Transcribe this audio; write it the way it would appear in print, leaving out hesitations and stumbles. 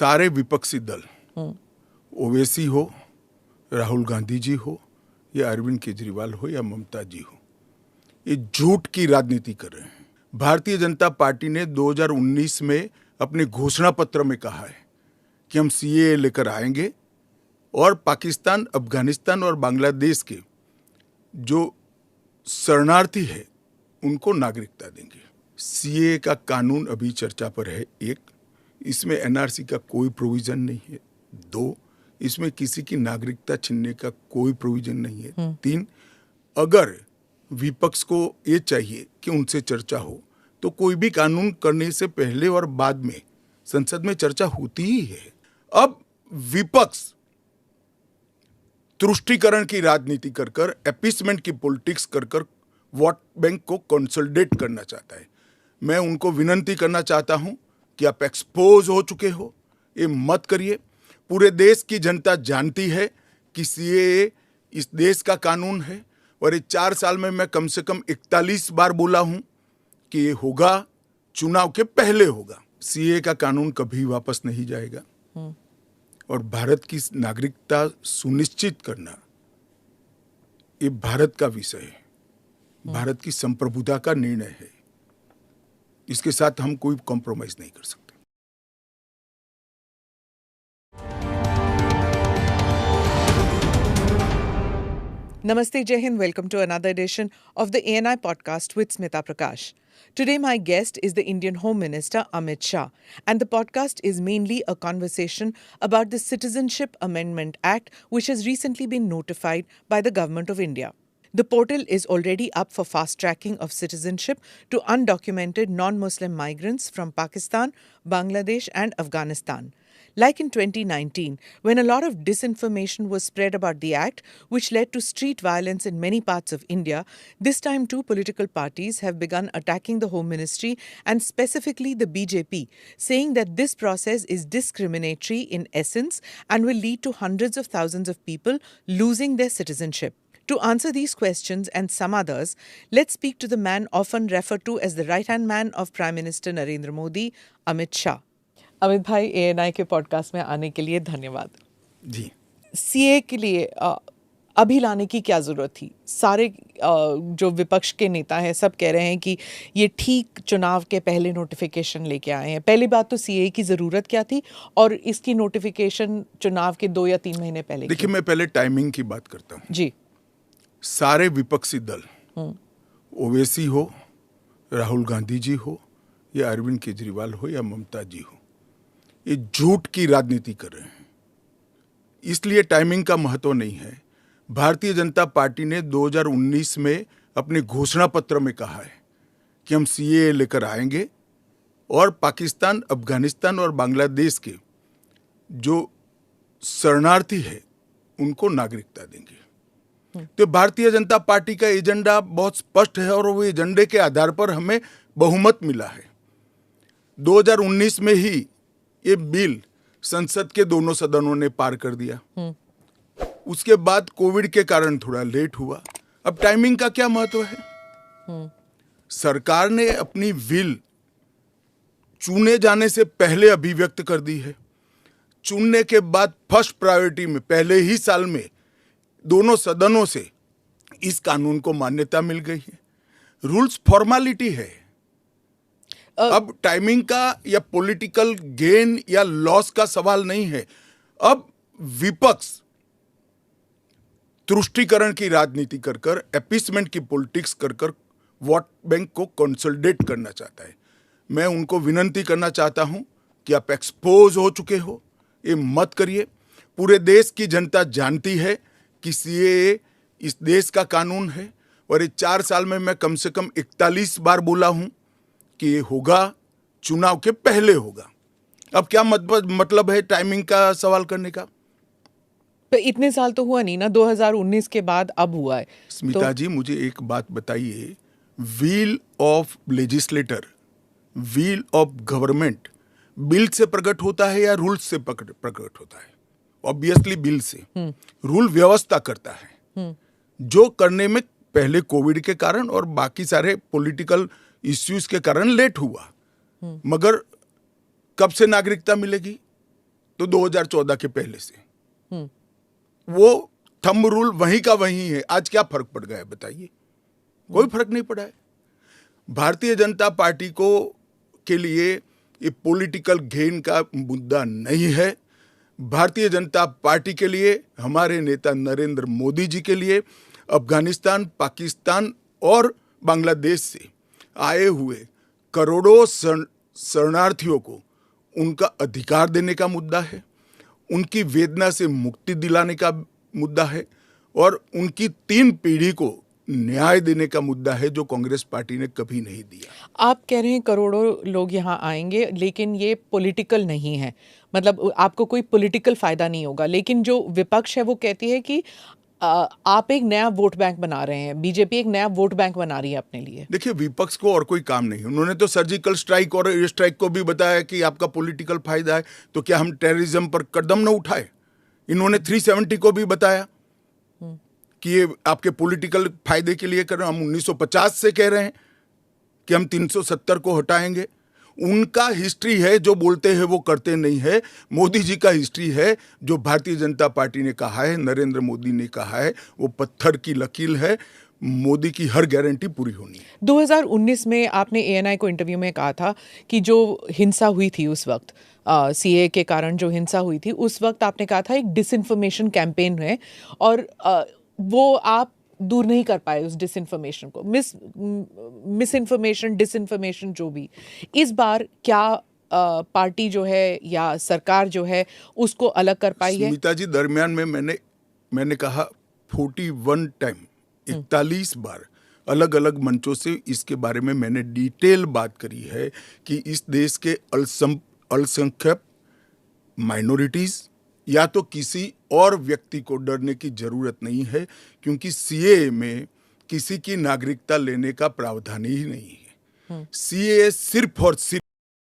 सारे विपक्षी दल, ओवैसी हो, राहुल गांधी जी हो या अरविंद केजरीवाल हो या ममता जी हो, ये झूठ की राजनीति कर रहे हैं। भारतीय जनता पार्टी ने 2019 में अपने घोषणा पत्र में कहा है कि हम सीएए लेकर आएंगे और पाकिस्तान, अफगानिस्तान और बांग्लादेश के जो शरणार्थी है उनको नागरिकता देंगे। सीएए का कानून अभी चर्चा पर है। एक, इसमें एनआरसी का कोई प्रोविजन नहीं है। दो, इसमें किसी की नागरिकता छीनने का कोई प्रोविजन नहीं है। तीन, अगर विपक्ष को ये चाहिए कि उनसे चर्चा हो तो कोई भी कानून करने से पहले और बाद में संसद में चर्चा होती ही है। अब विपक्ष तुष्टीकरण की राजनीति कर कर, अपीसमेंट की पॉलिटिक्स कर कर वोट बैंक को कंसोलिडेट करना चाहता है। मैं उनको विनती करना चाहता हूं कि आप एक्सपोज हो चुके हो, ये मत करिए। पूरे देश की जनता जानती है कि सीएए इस देश का कानून है और ये 4 साल में मैं कम से कम 41 बार बोला हूं कि ये होगा, चुनाव के पहले होगा। सीएए का कानून कभी वापस नहीं जाएगा और भारत की नागरिकता सुनिश्चित करना ये भारत का विषय है, भारत की संप्रभुता का निर्णय है। इसके साथ हम कोई कॉम्प्रोमाइज नहीं कर सकते। Namaste, Jai Hind. Welcome to another edition of the ANI podcast with Smita Prakash. Today, my guest is the Indian Home Minister, Amit Shah, and the podcast is mainly a conversation about the Citizenship Amendment Act, which has recently been notified by the Government of India. The portal is already up for fast-tracking of citizenship to undocumented non-Muslim migrants from Pakistan, Bangladesh and Afghanistan. Like in 2019, when a lot of disinformation was spread about the act, which led to street violence in many parts of India, this time too political parties have begun attacking the Home Ministry and specifically the BJP, saying that this process is discriminatory in essence and will lead to hundreds of thousands of people losing their citizenship. To answer these questions and some others, let's speak to the man often referred to as the right-hand man of Prime Minister Narendra Modi, Amit Shah. Amit भाई, ANI के podcast में आने के लिए धन्यवाद जी। CA के लिए अभी लाने की क्या जरूरत थी? सारे जो विपक्ष के नेता हैं सब कह रहे हैं कि ये ठीक चुनाव के पहले नोटिफिकेशन लेके आए हैं। पहली बात तो सीए की जरूरत क्या थी और इसकी नोटिफिकेशन चुनाव के 2 या 3 महीने पहले? देखिए, मैं पहले टाइमिंग की बात करता हूँ जी। सारे विपक्षी दल, ओवैसी हो, राहुल गांधी जी हो या अरविंद केजरीवाल हो या ममता जी हो, ये झूठ की राजनीति कर रहे हैं। इसलिए टाइमिंग का महत्व नहीं है। भारतीय जनता पार्टी ने 2019 में अपने घोषणा पत्र में कहा है कि हम सीएए लेकर आएंगे और पाकिस्तान, अफगानिस्तान और बांग्लादेश के जो शरणार्थी है उनको नागरिकता देंगे। तो भारतीय जनता पार्टी का एजेंडा बहुत स्पष्ट है और वो एजेंडे के आधार पर हमें बहुमत मिला है। 2019 में ही ये बिल संसद के दोनों सदनों ने पार कर दिया। उसके बाद कोविड के कारण थोड़ा लेट हुआ। अब टाइमिंग का क्या महत्व है? सरकार ने अपनी विल चुने जाने से पहले अभिव्यक्त कर दी है। चुनने के बाद फर्स्ट प्रायोरिटी में पहले ही साल में दोनों सदनों से इस कानून को मान्यता मिल गई है। रूल्स फॉर्मेलिटी है। अब टाइमिंग का या पॉलिटिकल गेन या लॉस का सवाल नहीं है। अब विपक्ष तुष्टीकरण की राजनीति कर कर, अपीसमेंट की पॉलिटिक्स कर कर वोट बैंक को कंसोलिडेट करना चाहता है। मैं उनको विनती करना चाहता हूं कि आप एक्सपोज हो चुके हो, ये मत करिए। पूरे देश की जनता जानती है कि सीएए इस देश का कानून है और ये 4 साल में मैं कम से कम 41 बार बोला हूं कि ये होगा, चुनाव के पहले होगा। अब क्या मतलब है टाइमिंग का सवाल करने का? तो इतने साल तो हुआ नहीं ना, 2019 के बाद अब हुआ है। स्मिता जी, मुझे एक बात बताइए, wheel of legislator, wheel of government bill से प्रकट होता है या रूल से प्रकट होता है? ऑब्वियसली बिल से। रूल व्यवस्था करता है, जो करने में पहले कोविड के कारण और बाकी सारे पॉलिटिकल इश्यूज के कारण लेट हुआ। मगर कब से नागरिकता मिलेगी? तो 2014 के पहले से वो थंब रूल वहीं का वहीं है। आज क्या फर्क पड़ गया है बताइए? कोई फर्क नहीं पड़ा है। भारतीय जनता पार्टी को के लिए ये पॉलिटिकल गेन का मुद्दा नहीं है। भारतीय जनता पार्टी के लिए, हमारे नेता नरेंद्र मोदी जी के लिए अफगानिस्तान, पाकिस्तान और बांग्लादेश से आए हुए करोड़ों शरणार्थियों को उनका अधिकार देने का मुद्दा है, उनकी वेदना से मुक्ति दिलाने का मुद्दा है और उनकी 3 पीढ़ी को न्याय देने का मुद्दा है, जो कांग्रेस पार्टी ने कभी नहीं दिया। आप कह रहे हैं करोड़ों लोग यहाँ आएंगे, लेकिन ये पॉलिटिकल नहीं है, मतलब आपको कोई पॉलिटिकल फायदा नहीं होगा। लेकिन जो विपक्ष है वो कहती है कि आप एक नया वोट बैंक बना रहे हैं, बीजेपी एक नया वोट बैंक बना रही है अपने लिए। देखिए, विपक्ष को और कोई काम नहीं। उन्होंने तो सर्जिकल स्ट्राइक और एयर स्ट्राइक को भी बताया कि आपका पॉलिटिकल फायदा है, तो क्या हम टेररिज्म पर कदम न उठाए? इन्होंने 370 को भी बताया कि ये आपके पॉलिटिकल फायदे के लिए कर रहे हैं। हम 1950 से कह रहे हैं कि हम 370 को हटाएंगे। उनका हिस्ट्री है, जो बोलते हैं वो करते नहीं है। मोदी जी का हिस्ट्री है, जो भारतीय जनता पार्टी ने कहा है, नरेंद्र मोदी ने कहा है, वो पत्थर की लकीर है। मोदी की हर गारंटी पूरी होनी है। 2019 में आपने एएनआई को इंटरव्यू में कहा था कि जो हिंसा हुई थी उस वक्त, सीए के कारण जो हिंसा हुई थी, उस वक्त आपने कहा था एक डिसइंफॉर्मेशन कैंपेन है और वो आप दूर नहीं कर पाए उस डिसइंफॉर्मेशन को, मिस इन्फॉर्मेशन, डिसइंफॉर्मेशन, जो भी। इस बार क्या पार्टी जो है या सरकार जो है उसको अलग कर पाई है? स्मिता जी, दरमियान में मैंने कहा 41 टाइम, 41 बार अलग अलग मंचों से इसके बारे में मैंने डिटेल बात करी है कि इस देश के अल्पसंख्यक माइनॉरिटीज या तो किसी और व्यक्ति को डरने की जरूरत नहीं है, क्योंकि सीए में किसी की नागरिकता लेने का प्रावधान ही नहीं है। सीए सिर्फ और सिर्फ